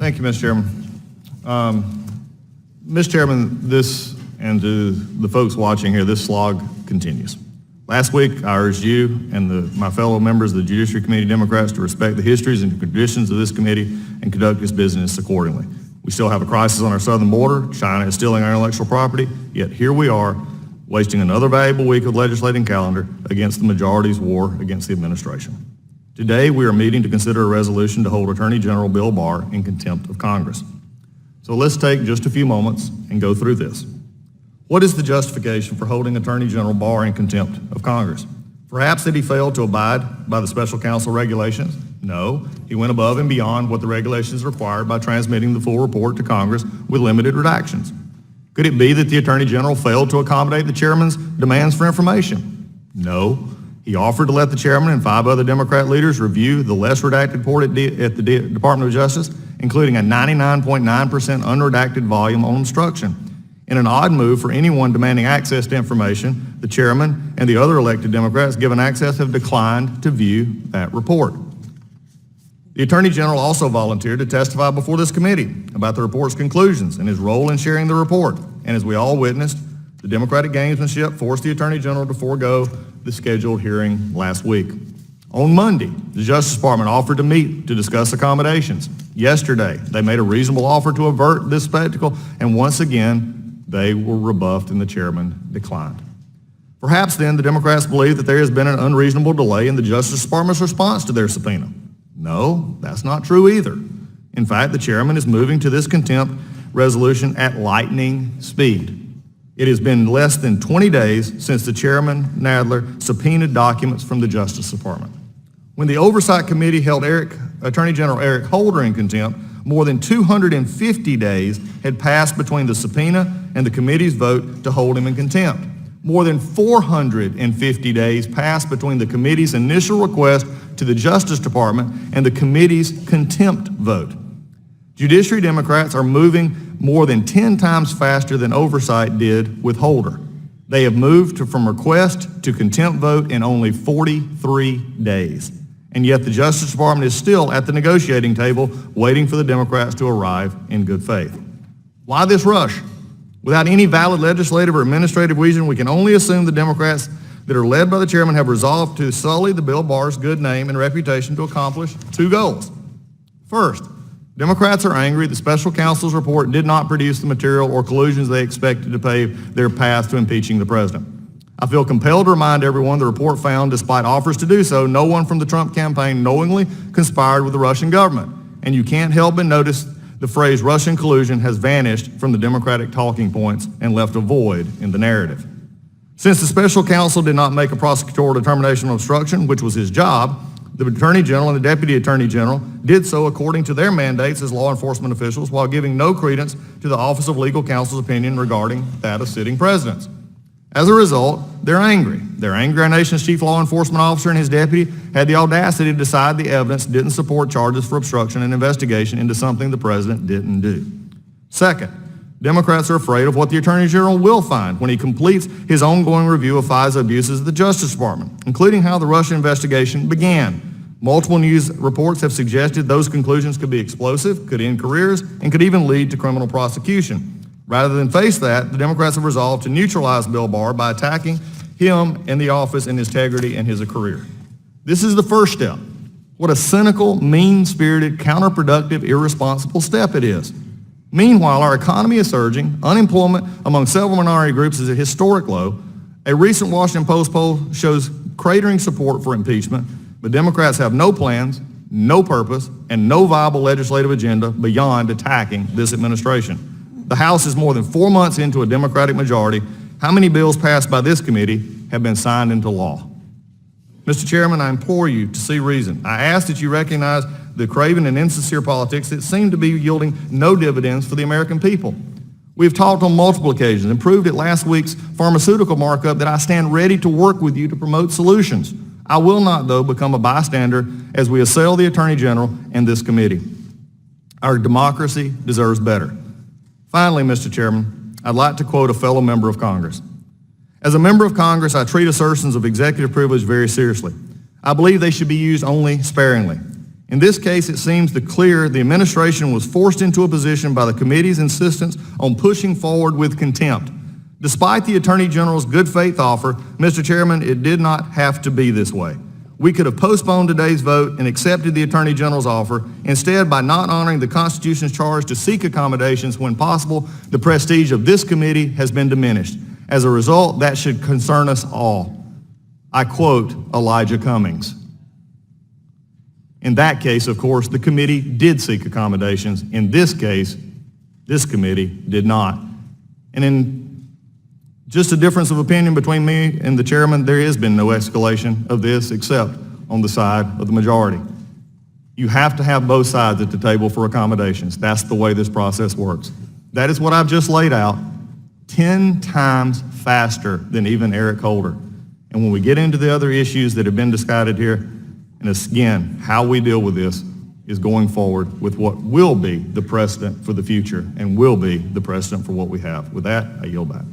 Thank you, Mr. Chairman. Mr. Chairman, this, and to the folks watching here, this slog continues. Last week, I urged you and my fellow members of the Judiciary Committee Democrats to respect the histories and traditions of this committee and conduct its business accordingly. We still have a crisis on our southern border. China is stealing our intellectual property, yet here we are, wasting another valuable week of legislating calendar against the majority's war against the administration. Today, we are meeting to consider a resolution to hold Attorney General Bill Barr in contempt of Congress. So let's take just a few moments and go through this. What is the justification for holding Attorney General Barr in contempt of Congress? Perhaps that he failed to abide by the special counsel regulations? No, he went above and beyond what the regulations required by transmitting the full report to Congress with limited redactions. Could it be that the Attorney General failed to accommodate the chairman's demands for information? No. He offered to let the chairman and 5 other Democrat leaders review the less redacted report at the Department of Justice, including a 99.9% unredacted volume on obstruction. In an odd move for anyone demanding access to information, the chairman and the other elected Democrats given access have declined to view that report. The Attorney General also volunteered to testify before this committee about the report's conclusions and his role in sharing the report. And as we all witnessed, the Democratic gamesmanship forced the Attorney General to forego the scheduled hearing last week. On Monday, the Justice Department offered to meet to discuss accommodations. Yesterday, they made a reasonable offer to avert this spectacle, and once again, they were rebuffed and the chairman declined. Perhaps then the Democrats believe that there has been an unreasonable delay in the Justice Department's response to their subpoena. No, that's not true either. In fact, the chairman is moving to this contempt resolution at lightning speed. It has been less than 20 days since the chairman, Nadler, subpoenaed documents from the Justice Department. When the Oversight Committee held Attorney General Eric Holder in contempt, more than 250 days had passed between the subpoena and the committee's vote to hold him in contempt. More than 450 days passed between the committee's initial request to the Justice Department and the committee's contempt vote. Judiciary Democrats are moving more than 10 times faster than Oversight did with Holder. They have moved from request to contempt vote in only 43 days. And yet the Justice Department is still at the negotiating table waiting for the Democrats to arrive in good faith. Why this rush? Without any valid legislative or administrative reason, we can only assume the Democrats that are led by the chairman have resolved to sully the Bill Barr's good name and reputation to accomplish 2 goals. First, Democrats are angry the special counsel's report did not produce the material or collusions they expected to pave their path to impeaching the president. I feel compelled to remind everyone the report found, despite offers to do so, no one from the Trump campaign knowingly conspired with the Russian government. And you can't help but notice the phrase Russian collusion has vanished from the Democratic talking points and left a void in the narrative. Since the special counsel did not make a prosecutorial determination of obstruction, which was his job, the Attorney General and the Deputy Attorney General did so according to their mandates as law enforcement officials while giving no credence to the Office of Legal Counsel's opinion regarding that of sitting presidents. As a result, they're angry. They're angry our nation's chief law enforcement officer and his deputy had the audacity to decide the evidence didn't support charges for obstruction and investigation into something the president didn't do. Second, Democrats are afraid of what the Attorney General will find when he completes his ongoing review of FISA abuses at the Justice Department, including how the Russia investigation began. Multiple news reports have suggested those conclusions could be explosive, could end careers, and could even lead to criminal prosecution. Rather than face that, the Democrats have resolved to neutralize Bill Barr by attacking him and the office and his integrity and his career. This is the first step. What a cynical, mean-spirited, counterproductive, irresponsible step it is. Meanwhile, our economy is surging, unemployment among several minority groups is at historic low. A recent Washington Post poll shows cratering support for impeachment, but Democrats have no plans, no purpose, and no viable legislative agenda beyond attacking this administration. The House is more than 4 months into a Democratic majority. How many bills passed by this committee have been signed into law? Mr. Chairman, I implore you to see reason. I ask that you recognize the craven and insincere politics that seem to be yielding no dividends for the American people. We've talked on multiple occasions and proved at last week's pharmaceutical markup that I stand ready to work with you to promote solutions. I will not, though, become a bystander as we assail the Attorney General and this committee. Our democracy deserves better. Finally, Mr. Chairman, I'd like to quote a fellow member of Congress. As a member of Congress, I treat assertions of executive privilege very seriously. I believe they should be used only sparingly. In this case, it seems clear the administration was forced into a position by the committee's insistence on pushing forward with contempt. Despite the Attorney General's good faith offer, Mr. Chairman, it did not have to be this way. We could have postponed today's vote and accepted the Attorney General's offer. Instead, by not honoring the Constitution's charge to seek accommodations when possible, the prestige of this committee has been diminished. As a result, that should concern us all. I quote Elijah Cummings. In that case, of course, the committee did seek accommodations. In this case, this committee did not. And in just a difference of opinion between me and the chairman, there has been no escalation of this except on the side of the majority. You have to have both sides at the table for accommodations. That's the way this process works. That is what I've just laid out, 10 times faster than even Eric Holder. And when we get into the other issues that have been discussed here, and again, how we deal with this is going forward with what will be the precedent for the future and will be the precedent for what we have. With that, I yield back.